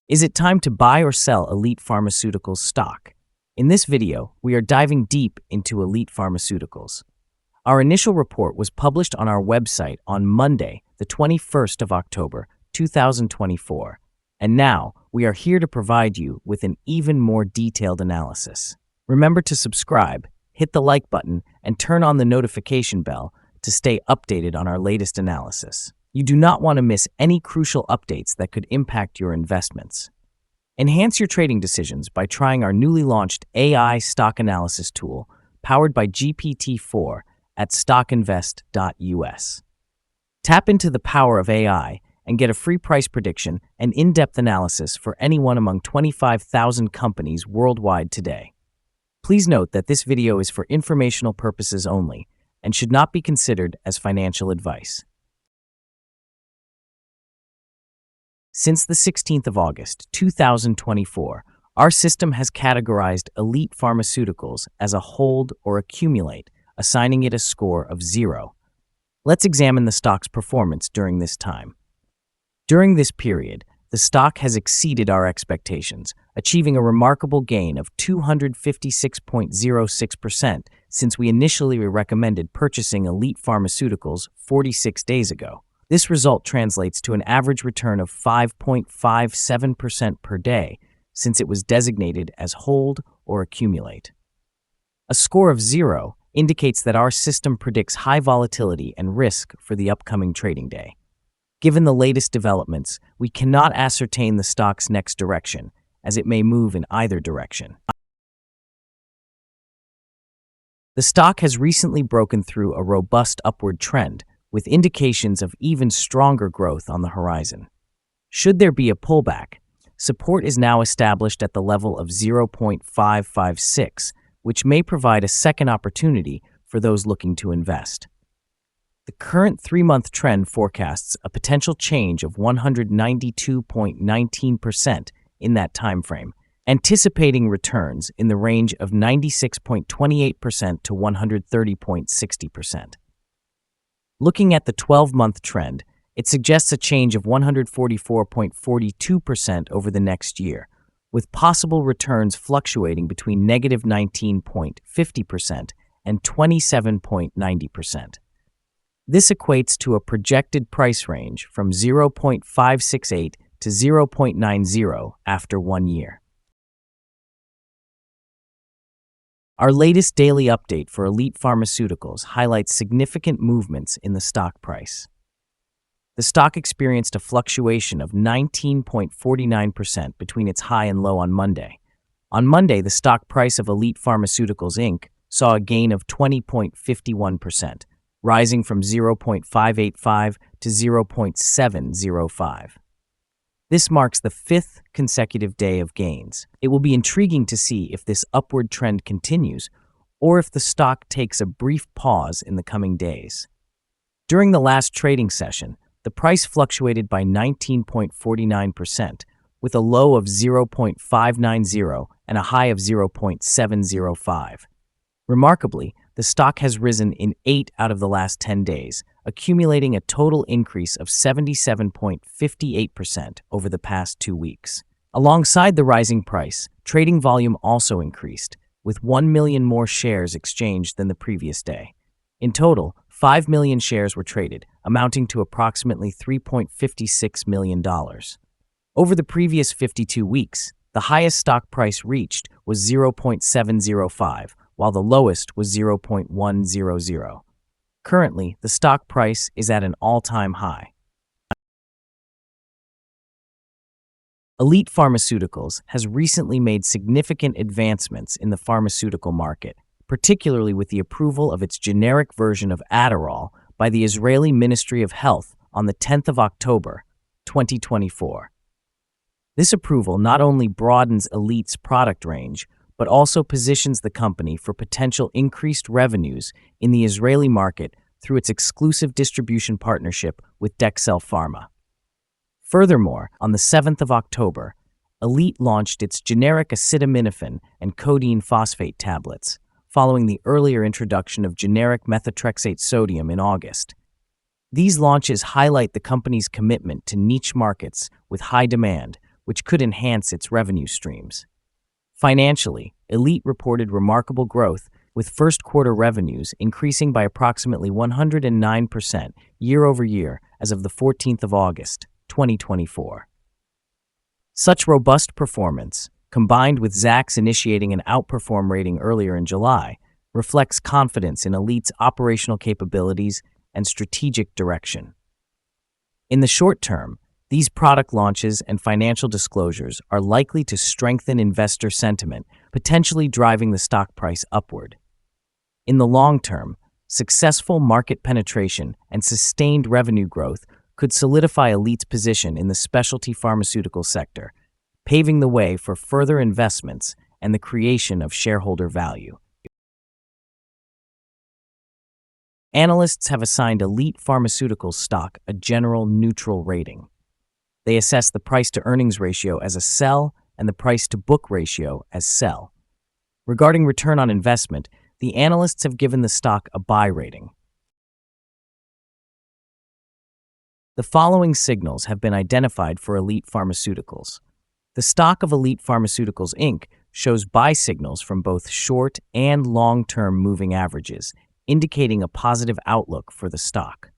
Is it time to buy or sell Elite Pharmaceuticals stock? In this video, we are diving deep into Elite Pharmaceuticals. Our initial report was published on our website on Monday, the 21st of October, 2024, and now we are here to provide you with an even more detailed analysis. Remember to subscribe, hit the like button, and turn on the notification bell to stay updated on our latest analysis. You do not want to miss any crucial updates that could impact your investments. Enhance your trading decisions by trying our newly launched AI stock analysis tool powered by GPT-4 at StockInvest.us. Tap into the power of AI and get a free price prediction and in-depth analysis for anyone among 25,000 companies worldwide today. Please note that this video is for informational purposes only and should not be considered as financial advice. Since the 16th of August, 2024, our system has categorized Elite Pharmaceuticals as a hold or accumulate, assigning it a score of 0. Let's examine the stock's performance during this time. During this period, the stock has exceeded our expectations, achieving a remarkable gain of 256.06% since we initially recommended purchasing Elite Pharmaceuticals 46 days ago. This result translates to an average return of 5.57% per day since it was designated as hold or accumulate. A score of 0 indicates that our system predicts high volatility and risk for the upcoming trading day. Given the latest developments, we cannot ascertain the stock's next direction, as it may move in either direction. The stock has recently broken through a robust upward trend, with indications of even stronger growth on the horizon. Should there be a pullback, support is now established at the level of 0.556, which may provide a second opportunity for those looking to invest. The current 3-month trend forecasts a potential change of 192.19% in that time frame, anticipating returns in the range of 96.28% to 130.60%. Looking at the 12-month trend, it suggests a change of 144.42% over the next year, with possible returns fluctuating between negative 19.50% and 27.90%. This equates to a projected price range from 0.568 to 0.90 after 1 year. Our latest daily update for Elite Pharmaceuticals highlights significant movements in the stock price. The stock experienced a fluctuation of 19.49% between its high and low on Monday. On Monday, the stock price of Elite Pharmaceuticals Inc. saw a gain of 20.51%, rising from 0.585 to 0.705. This marks the 5th consecutive day of gains. It will be intriguing to see if this upward trend continues or if the stock takes a brief pause in the coming days. During the last trading session, the price fluctuated by 19.49%, with a low of 0.590 and a high of 0.705. Remarkably, the stock has risen in 8 out of the last 10 days, accumulating a total increase of 77.58% over the past 2 weeks. Alongside the rising price, trading volume also increased, with 1 million more shares exchanged than the previous day. In total, 5 million shares were traded, amounting to approximately $3.56 million. Over the previous 52 weeks, the highest stock price reached was 0.705, while the lowest was 0.100. Currently, the stock price is at an all-time high. Elite Pharmaceuticals has recently made significant advancements in the pharmaceutical market, particularly with the approval of its generic version of Adderall by the Israeli Ministry of Health on the 10th of October, 2024. This approval not only broadens Elite's product range, but also positions the company for potential increased revenues in the Israeli market through its exclusive distribution partnership with Dexcel Pharma. Furthermore, on the 7th of October, Elite launched its generic acetaminophen and codeine phosphate tablets, following the earlier introduction of generic methotrexate sodium in August. These launches highlight the company's commitment to niche markets with high demand, which could enhance its revenue streams. Financially, Elite reported remarkable growth, with first quarter revenues increasing by approximately 109% year over year as of the 14th of August, 2024. Such robust performance, combined with Zacks initiating an outperform rating earlier in July, reflects confidence in Elite's operational capabilities and strategic direction. In the short term, these product launches and financial disclosures are likely to strengthen investor sentiment, potentially driving the stock price upward. In the long term, successful market penetration and sustained revenue growth could solidify Elite's position in the specialty pharmaceutical sector, paving the way for further investments and the creation of shareholder value. Analysts have assigned Elite Pharmaceuticals stock a general neutral rating. They assess the price-to-earnings ratio as a sell and the price-to-book ratio as sell. Regarding return on investment, the analysts have given the stock a buy rating. The following signals have been identified for Elite Pharmaceuticals. The stock of Elite Pharmaceuticals Inc. shows buy signals from both short and long-term moving averages, indicating a positive outlook for the stock.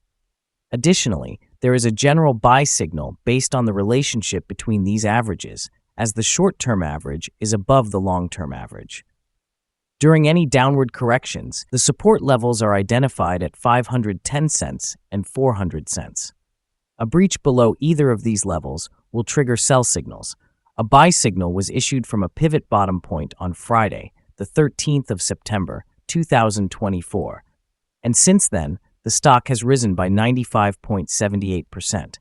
Additionally, there is a general buy signal based on the relationship between these averages, as the short-term average is above the long-term average. During any downward corrections, the support levels are identified at 510 cents and 400 cents. A breach below either of these levels will trigger sell signals. A buy signal was issued from a pivot bottom point on Friday, the 13th of September, 2024, and since then, the stock has risen by 95.78%.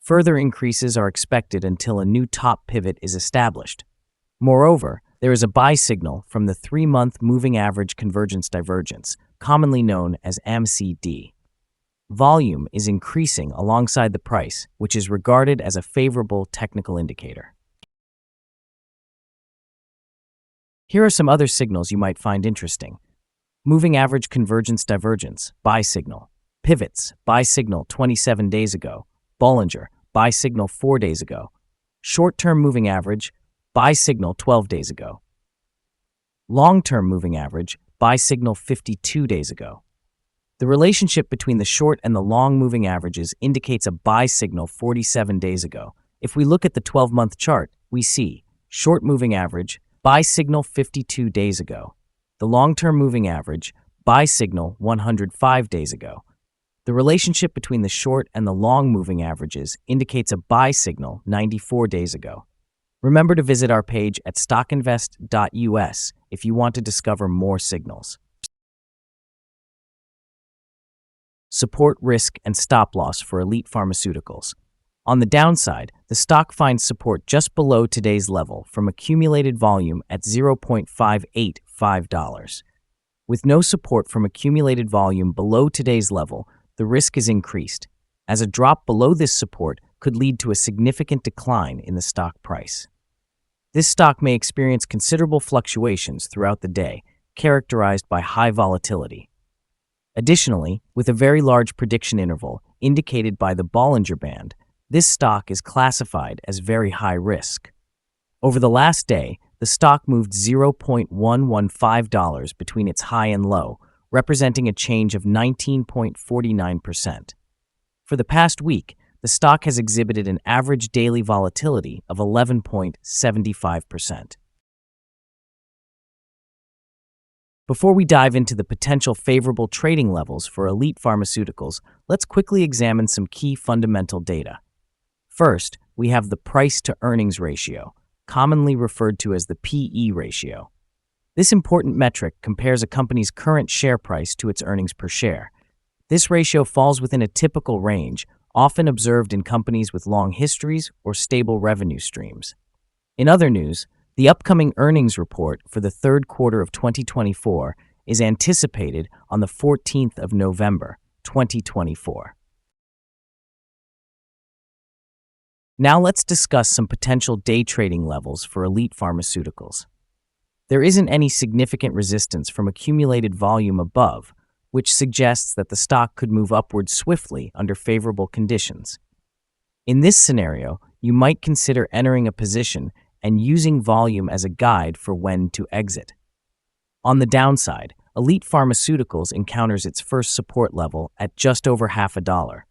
Further increases are expected until a new top pivot is established. Moreover, there is a buy signal from the 3-month moving average convergence divergence, commonly known as MCD. Volume is increasing alongside the price, which is regarded as a favorable technical indicator. Here are some other signals you might find interesting. Moving average convergence divergence, buy signal. Pivots, buy signal 27 days ago. Bollinger, buy signal 4 days ago. Short-term moving average, buy signal 12 days ago. Long-term moving average, buy signal 52 days ago. The relationship between the short and the long moving averages indicates a buy signal 47 days ago. If we look at the 12-month chart, we see short moving average, buy signal 52 days ago. The long-term moving average, buy signal 105 days ago. The relationship between the short and the long moving averages indicates a buy signal 94 days ago. Remember to visit our page at StockInvest.us if you want to discover more signals. Support, risk, and stop loss for Elite Pharmaceuticals. On the downside, the stock finds support just below today's level from accumulated volume at $0.585. With no support from accumulated volume below today's level, the risk is increased, as a drop below this support could lead to a significant decline in the stock price. This stock may experience considerable fluctuations throughout the day, characterized by high volatility. Additionally, with a very large prediction interval indicated by the Bollinger Band, this stock is classified as very high risk. Over the last day, the stock moved $0.115 between its high and low, representing a change of 19.49%. For the past week, the stock has exhibited an average daily volatility of 11.75%. Before we dive into the potential favorable trading levels for Elite Pharmaceuticals, let's quickly examine some key fundamental data. First, we have the price-to-earnings ratio, commonly referred to as the PE ratio. This important metric compares a company's current share price to its earnings per share. This ratio falls within a typical range, often observed in companies with long histories or stable revenue streams. In other news, the upcoming earnings report for the third quarter of 2024 is anticipated on the 14th of November, 2024. Now let's discuss some potential day trading levels for Elite Pharmaceuticals. There isn't any significant resistance from accumulated volume above, which suggests that the stock could move upward swiftly under favorable conditions. In this scenario, you might consider entering a position and using volume as a guide for when to exit. On the downside, Elite Pharmaceuticals encounters its first support level at just over $0.50.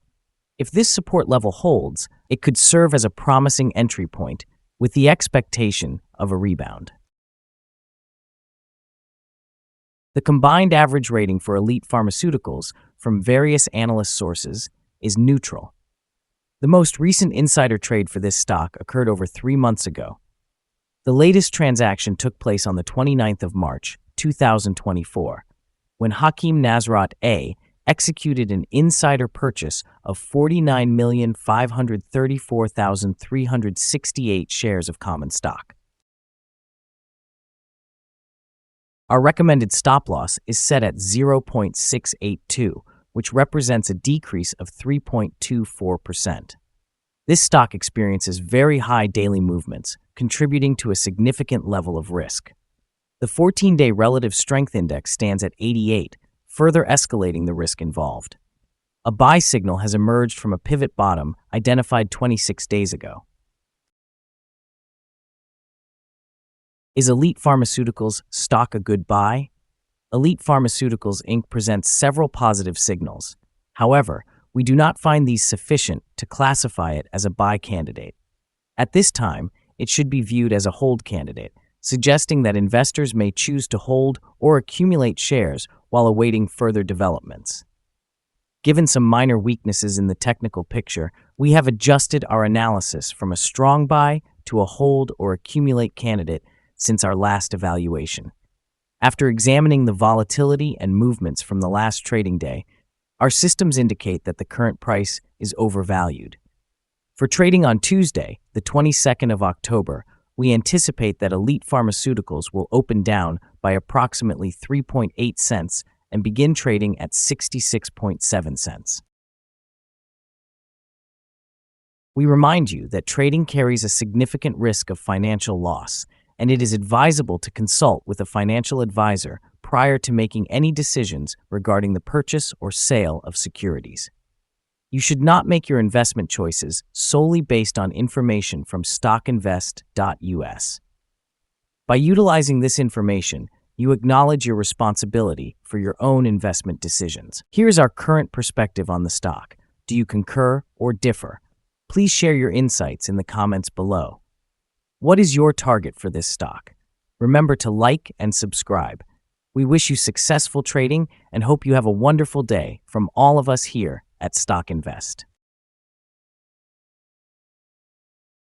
If this support level holds, it could serve as a promising entry point with the expectation of a rebound. The combined average rating for Elite Pharmaceuticals from various analyst sources is neutral. The most recent insider trade for this stock occurred over 3 months ago. The latest transaction took place on the 29th of March, 2024, when Hakim Nasrat A. executed an insider purchase of 49,534,368 shares of common stock. Our recommended stop loss is set at 0.682, which represents a decrease of 3.24%. This stock experiences very high daily movements, contributing to a significant level of risk. The 14-day relative strength index stands at 88, further escalating the risk involved. A buy signal has emerged from a pivot bottom identified 26 days ago. Is Elite Pharmaceuticals stock a good buy? Elite Pharmaceuticals Inc. presents several positive signals. However, we do not find these sufficient to classify it as a buy candidate. At this time, it should be viewed as a hold candidate, suggesting that investors may choose to hold or accumulate shares while awaiting further developments. Given some minor weaknesses in the technical picture, we have adjusted our analysis from a strong buy to a hold or accumulate candidate since our last evaluation. After examining the volatility and movements from the last trading day, our systems indicate that the current price is overvalued. For trading on Tuesday, the 22nd of October, we anticipate that Elite Pharmaceuticals will open down by approximately 3.8 cents and begin trading at 66.7 cents. We remind you that trading carries a significant risk of financial loss, and it is advisable to consult with a financial advisor prior to making any decisions regarding the purchase or sale of securities. You should not make your investment choices solely based on information from StockInvest.us. By utilizing this information, you acknowledge your responsibility for your own investment decisions. Here's our current perspective on the stock. Do you concur or differ? Please share your insights in the comments below. What is your target for this stock? Remember to like and subscribe. We wish you successful trading and hope you have a wonderful day from all of us here at Stock Invest.